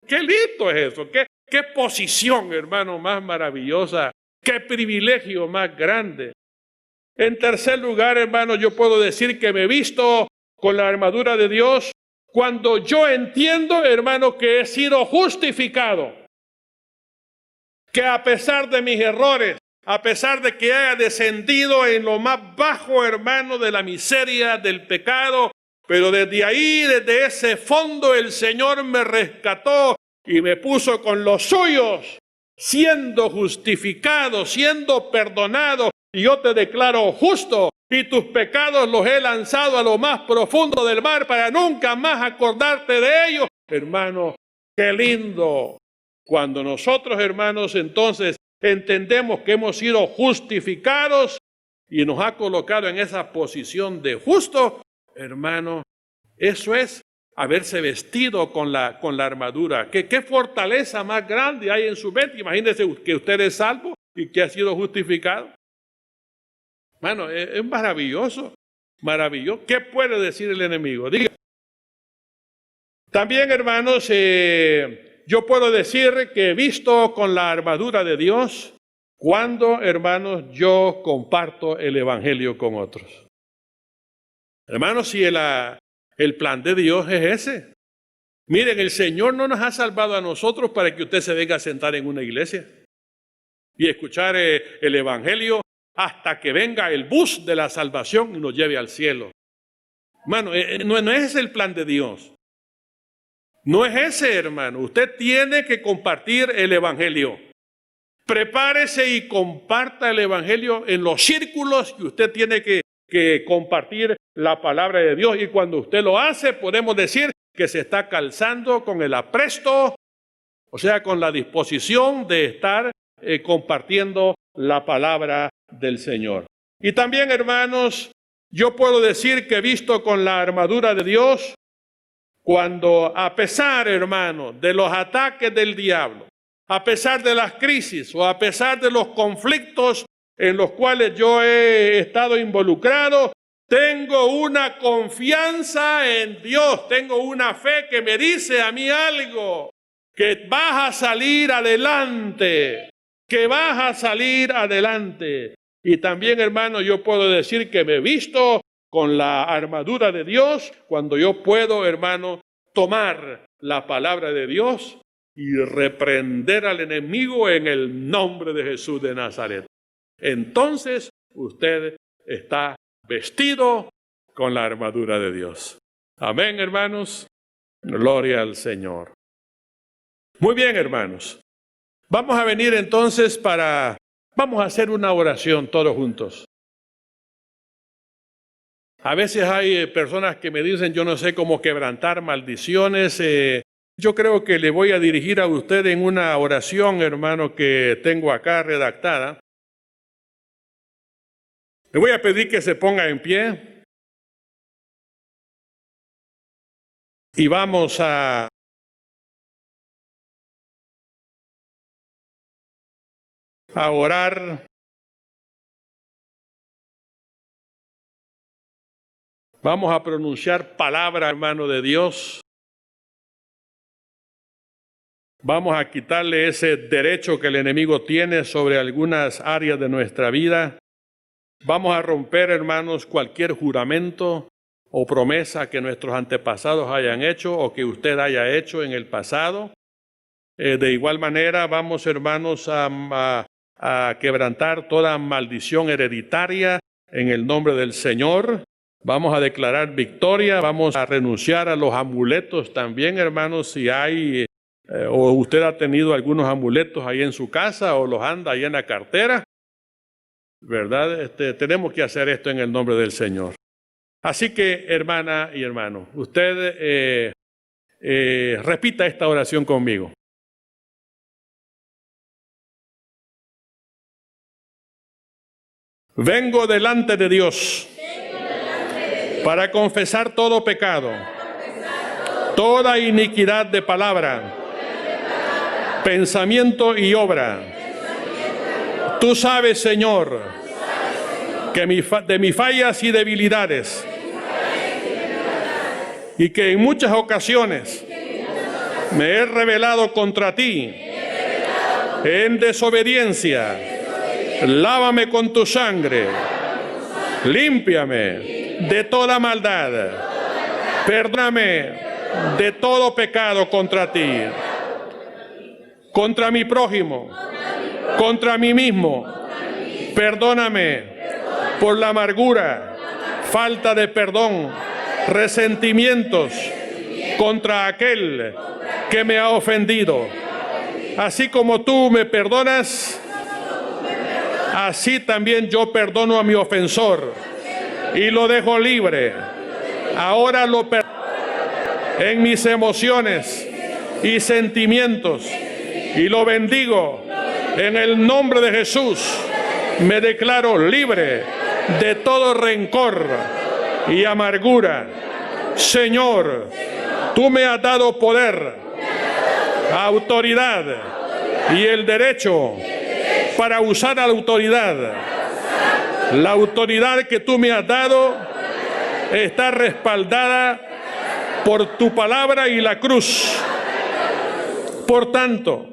Qué lindo es eso, qué posición, hermano, más maravillosa, qué privilegio más grande. En tercer lugar, hermano, yo puedo decir que me he visto con la armadura de Dios cuando yo entiendo, hermano, que he sido justificado. Que a pesar de mis errores, a pesar de que haya descendido en lo más bajo, hermano, de la miseria, del pecado, pero desde ahí, desde ese fondo, el Señor me rescató y me puso con los suyos, siendo justificado, siendo perdonado, y yo te declaro justo, y tus pecados los he lanzado a lo más profundo del mar para nunca más acordarte de ellos. Hermano, qué lindo. Cuando nosotros, hermanos, entonces entendemos que hemos sido justificados y nos ha colocado en esa posición de justo, hermano, eso es haberse vestido con la armadura. ¿Qué fortaleza más grande hay en su mente? Imagínese que usted es salvo y que ha sido justificado. Hermano, es maravilloso, maravilloso. ¿Qué puede decir el enemigo? Diga. También, hermanos, yo puedo decir que he visto con la armadura de Dios cuando, hermanos, yo comparto el evangelio con otros. Hermanos, si el plan de Dios es ese. Miren, el Señor no nos ha salvado a nosotros para que usted se venga a sentar en una iglesia y escuchar el evangelio hasta que venga el bus de la salvación y nos lleve al cielo. Hermano, no es ese el plan de Dios. No es ese, hermano. Usted tiene que compartir el evangelio. Prepárese y comparta el evangelio en los círculos que usted tiene que compartir la palabra de Dios. Y cuando usted lo hace, podemos decir que se está calzando con el apresto, o sea, con la disposición de estar compartiendo la palabra del Señor. Y también, hermanos, yo puedo decir que he visto con la armadura de Dios cuando, a pesar, hermano, de los ataques del diablo, a pesar de las crisis o a pesar de los conflictos en los cuales yo he estado involucrado, tengo una confianza en Dios, tengo una fe que me dice a mí algo, que vas a salir adelante, que vas a salir adelante. Y también, hermano, yo puedo decir que me he visto con la armadura de Dios cuando yo puedo, hermano, tomar la palabra de Dios y reprender al enemigo en el nombre de Jesús de Nazaret. Entonces, usted está vestido con la armadura de Dios. Amén, hermanos. Gloria al Señor. Muy bien, hermanos. Vamos a venir entonces vamos a hacer una oración todos juntos. A veces hay personas que me dicen, yo no sé cómo quebrantar maldiciones. Yo creo que le voy a dirigir a usted en una oración, hermano, que tengo acá redactada. Le voy a pedir que se ponga en pie y vamos a orar. Vamos a pronunciar palabra, hermano de Dios. Vamos a quitarle ese derecho que el enemigo tiene sobre algunas áreas de nuestra vida. Vamos a romper, hermanos, cualquier juramento o promesa que nuestros antepasados hayan hecho o que usted haya hecho en el pasado. De igual manera, vamos, hermanos, a quebrantar toda maldición hereditaria en el nombre del Señor. Vamos a declarar victoria, vamos a renunciar a los amuletos también, hermanos, si hay o usted ha tenido algunos amuletos ahí en su casa o los anda ahí en la cartera, ¿verdad? Tenemos que hacer esto en el nombre del Señor. Así que, hermana y hermano, usted repita esta oración conmigo. Vengo delante de Dios para confesar todo pecado, toda iniquidad de palabra, pensamiento y obra. Tú sabes, Señor, que de mis fallas y debilidades, y que en muchas ocasiones me he rebelado contra ti en desobediencia. Lávame con tu sangre, límpiame de toda maldad, perdóname de todo pecado contra ti, contra mi prójimo, contra mí mismo. Perdóname por la amargura, falta de perdón, resentimientos contra aquel que me ha ofendido. Así como tú me perdonas, así también yo perdono a mi ofensor y lo dejo libre. Ahora lo perdono en mis emociones y sentimientos y lo bendigo en el nombre de Jesús. Me declaro libre de todo rencor y amargura. Señor, tú me has dado poder, autoridad y el derecho para usar la autoridad. La autoridad que tú me has dado está respaldada por tu palabra y la cruz. Por tanto,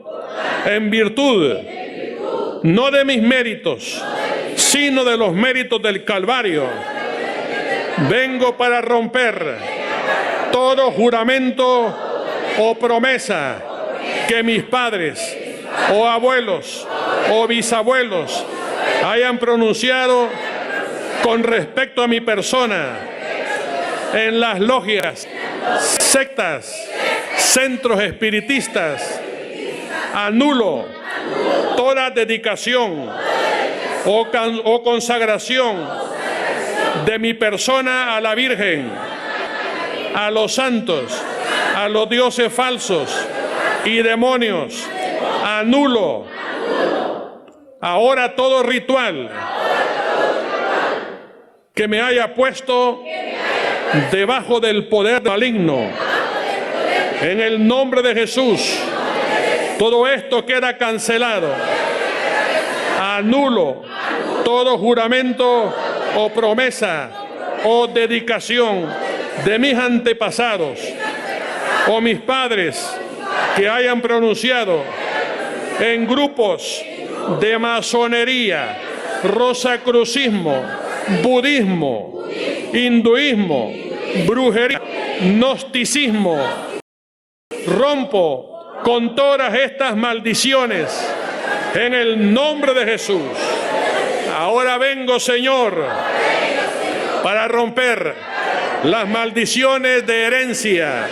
en virtud no de mis méritos, sino de los méritos del Calvario, vengo para romper todo juramento o promesa que mis padres o abuelos o bisabuelos hayan pronunciado con respecto a mi persona en las logias, sectas, centros espiritistas. Anulo toda dedicación o consagración de mi persona a la Virgen, a los santos, a los dioses falsos y demonios. Anulo ahora todo ritual que me haya puesto debajo del poder maligno. En el nombre de Jesús, todo esto queda cancelado. Anulo todo juramento o promesa o dedicación de mis antepasados o mis padres que hayan pronunciado en grupos de masonería, rosacrucismo, budismo, hinduismo, brujería, gnosticismo. Rompo con todas estas maldiciones en el nombre de Jesús. Ahora vengo, Señor, para romper las maldiciones de herencia.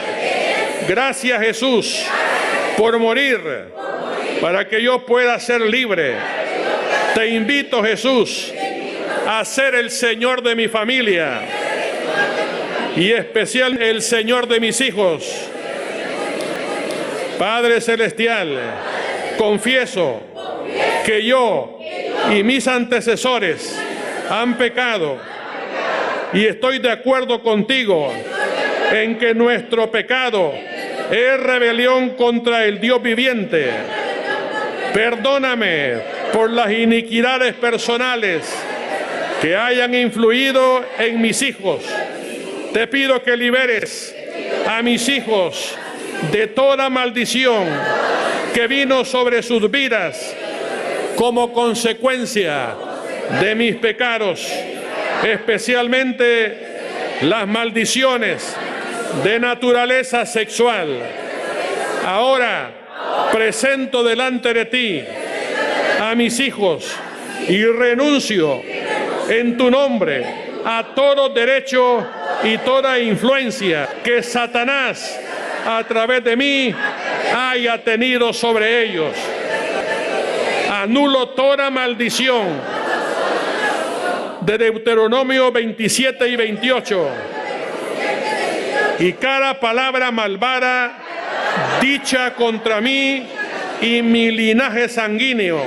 Gracias, Jesús, por morir para que yo pueda ser libre. Te invito, Jesús, a ser el Señor de mi familia y especial el Señor de mis hijos. Padre Celestial, confieso que yo y mis antecesores han pecado y estoy de acuerdo contigo en que nuestro pecado es rebelión contra el Dios viviente. Perdóname por las iniquidades personales que hayan influido en mis hijos. Te pido que liberes a mis hijos de toda maldición que vino sobre sus vidas como consecuencia de mis pecados, especialmente las maldiciones de naturaleza sexual. Ahora presento delante de ti a mis hijos y renuncio en tu nombre a todo derecho y toda influencia que Satanás a través de mí haya tenido sobre ellos. Anulo toda maldición de Deuteronomio 27 y 28 y cada palabra malvada dicha contra mí y mi linaje sanguíneo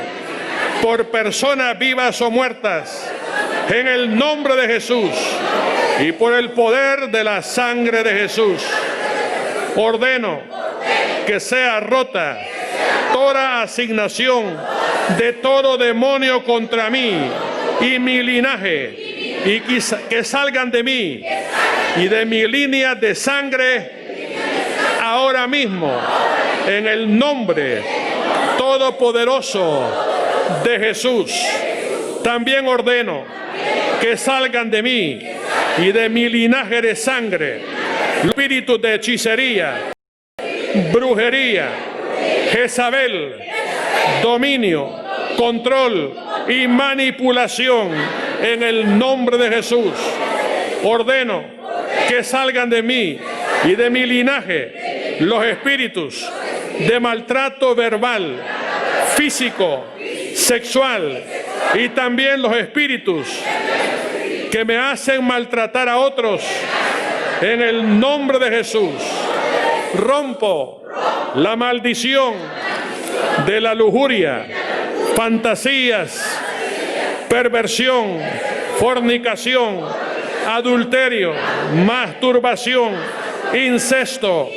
por personas vivas o muertas, en el nombre de Jesús y por el poder de la sangre de Jesús. Ordeno que sea rota toda asignación de todo demonio contra mí y mi linaje, y que salgan de mí y de mi línea de sangre ahora mismo, en el nombre todopoderoso de Jesús. También ordeno que salgan de mí y de mi linaje de sangre espíritus de hechicería, brujería, Jezabel, dominio, control y manipulación en el nombre de Jesús. Ordeno que salgan de mí y de mi linaje los espíritus de maltrato verbal, físico, sexual y también los espíritus que me hacen maltratar a otros en el nombre de Jesús. Rompo la maldición de la lujuria, fantasías, perversión, fornicación, adulterio, masturbación, incesto,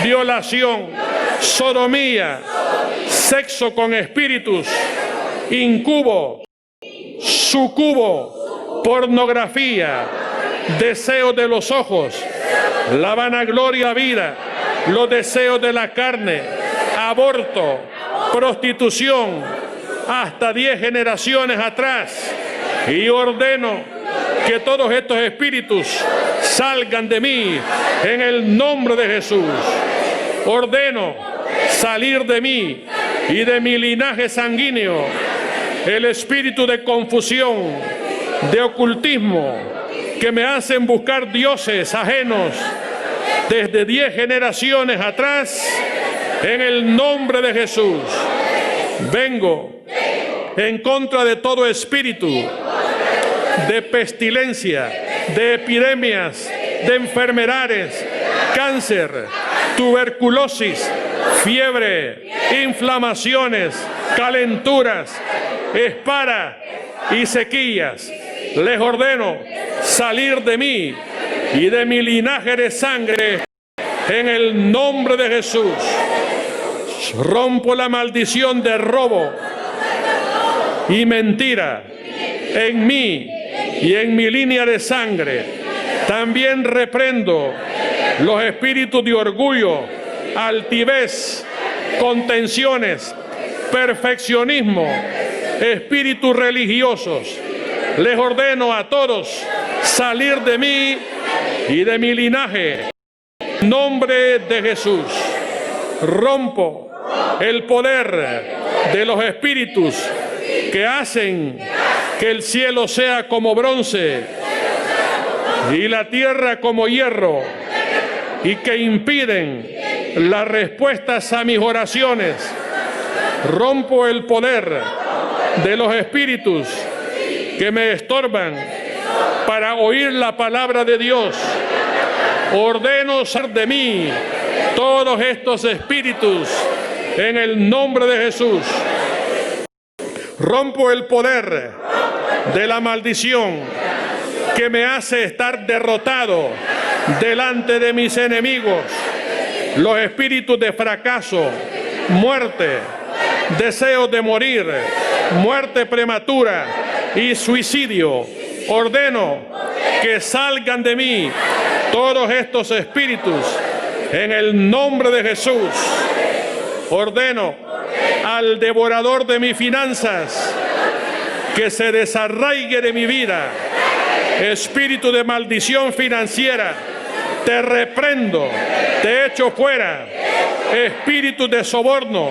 violación, sodomía, sexo con espíritus, incubo, sucubo, pornografía, deseo de los ojos, la vanagloria vida, los deseos de la carne, aborto, prostitución, hasta 10 generaciones atrás. Y ordeno que todos estos espíritus salgan de mí en el nombre de Jesús. Ordeno salir de mí y de mi linaje sanguíneo el espíritu de confusión, de ocultismo, que me hacen buscar dioses ajenos desde 10 generaciones atrás, en el nombre de Jesús. Vengo en contra de todo espíritu de pestilencia, de epidemias, de enfermedades, cáncer, tuberculosis, fiebre, inflamaciones, calenturas, espada y sequías. Les ordeno salir de mí y de mi linaje de sangre en el nombre de Jesús. Rompo la maldición de robo y mentira en mí y en mi línea de sangre. También reprendo los espíritus de orgullo, altivez, contenciones, perfeccionismo, espíritus religiosos. Les ordeno a todos salir de mí y de mi linaje. En nombre de Jesús, rompo el poder de los espíritus que hacen que el cielo sea como bronce y la tierra como hierro, y que impiden las respuestas a mis oraciones. Rompo el poder de los espíritus que me estorban para oír la palabra de Dios. Ordeno salir de mí todos estos espíritus en el nombre de Jesús. Rompo el poder de la maldición que me hace estar derrotado delante de mis enemigos. Los espíritus de fracaso, muerte, deseos de morir, muerte prematura y suicidio. Ordeno que salgan de mí todos estos espíritus en el nombre de Jesús. Ordeno al devorador de mis finanzas, que se desarraigue de mi vida. Espíritu de maldición financiera, te reprendo, te echo fuera. Espíritu de soborno,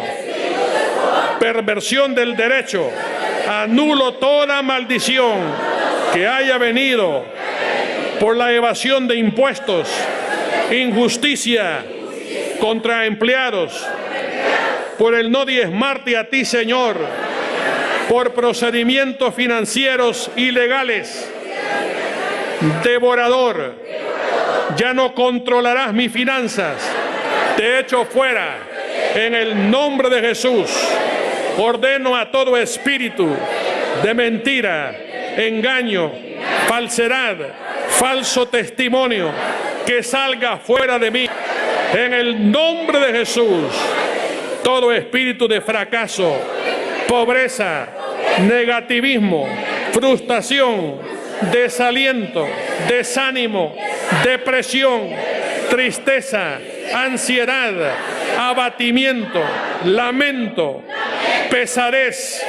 perversión del derecho, anulo toda maldición que haya venido por la evasión de impuestos, injusticia contra empleados, por el no diezmarte a ti, Señor, por procedimientos financieros ilegales. Devorador, ya no controlarás mis finanzas, te echo fuera en el nombre de Jesús. Ordeno a todo espíritu de mentira, engaño, falsedad, falso testimonio, que salga fuera de mí en el nombre de Jesús. Todo espíritu de fracaso, pobreza, negativismo, frustración, desaliento, desánimo, depresión, tristeza, ansiedad, abatimiento, lamento, pesadez,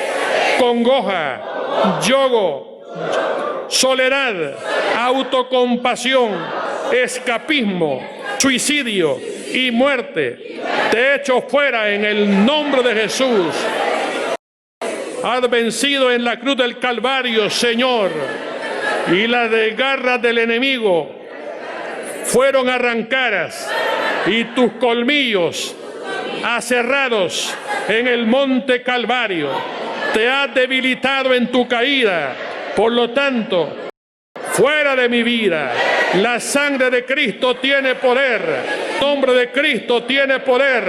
congoja, yugo, soledad, autocompasión, escapismo, suicidio y muerte, te echo fuera en el nombre de Jesús. Has vencido en la cruz del Calvario, Señor, y las garras del enemigo fueron arrancadas y tus colmillos aserrados en el monte Calvario. Te has debilitado en tu caída, por lo tanto, fuera de mi vida. La sangre de Cristo tiene poder, el nombre de Cristo tiene poder,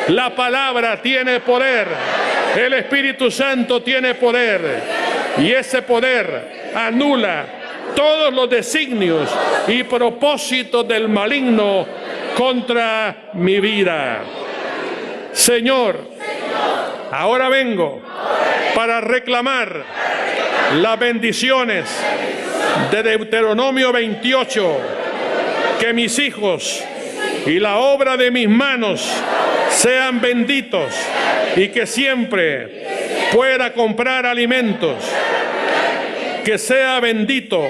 la palabra tiene poder, el Espíritu Santo tiene poder, y ese poder anula todos los designios y propósitos del maligno contra mi vida. Señor, ahora vengo para reclamar las bendiciones de Deuteronomio 28, que mis hijos y la obra de mis manos sean benditos y que siempre pueda comprar alimentos, que sea bendito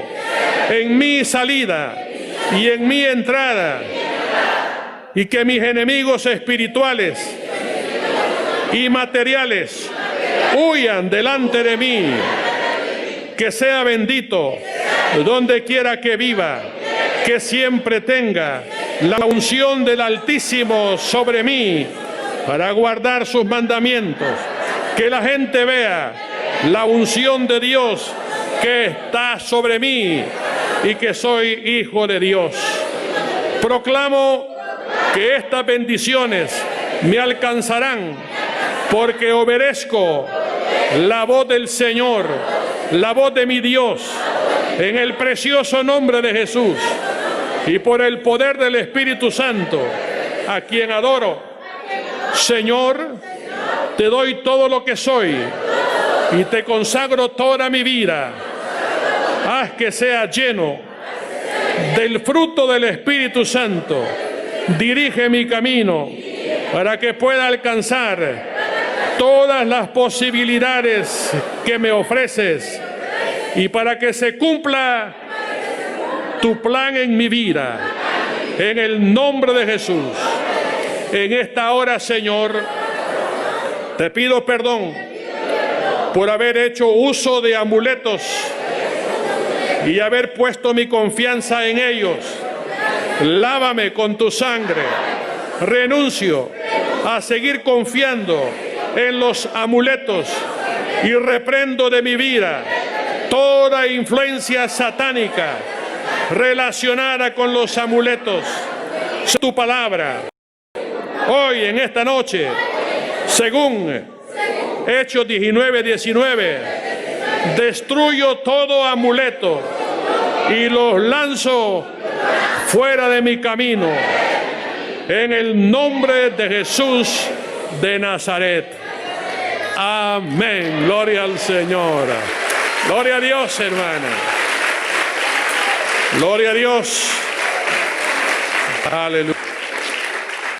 en mi salida y en mi entrada, y que mis enemigos espirituales y materiales huyan delante de mí, que sea bendito donde quiera que viva, que siempre tenga la unción del Altísimo sobre mí para guardar sus mandamientos, que la gente vea la unción de Dios que está sobre mí y que soy hijo de Dios. Proclamo que estas bendiciones me alcanzarán porque obedezco la voz del Señor, la voz de mi Dios, en el precioso nombre de Jesús y por el poder del Espíritu Santo, a quien adoro. Señor, te doy todo lo que soy y te consagro toda mi vida. Haz que sea lleno del fruto del Espíritu Santo. Dirige mi camino para que pueda alcanzar todas las posibilidades que me ofreces y para que se cumpla tu plan en mi vida. En el nombre de Jesús. En esta hora, Señor, te pido perdón por haber hecho uso de amuletos y haber puesto mi confianza en ellos. Lávame con tu sangre. Renuncio a seguir confiando en los amuletos y reprendo de mi vida toda influencia satánica relacionada con los amuletos. Tu palabra hoy, en esta noche, según Hechos 19:19, destruyo todo amuleto y los lanzo fuera de mi camino, en el nombre de Jesús de Nazaret. Amén. Gloria al Señor. Gloria a Dios, hermana. Gloria a Dios. Aleluya.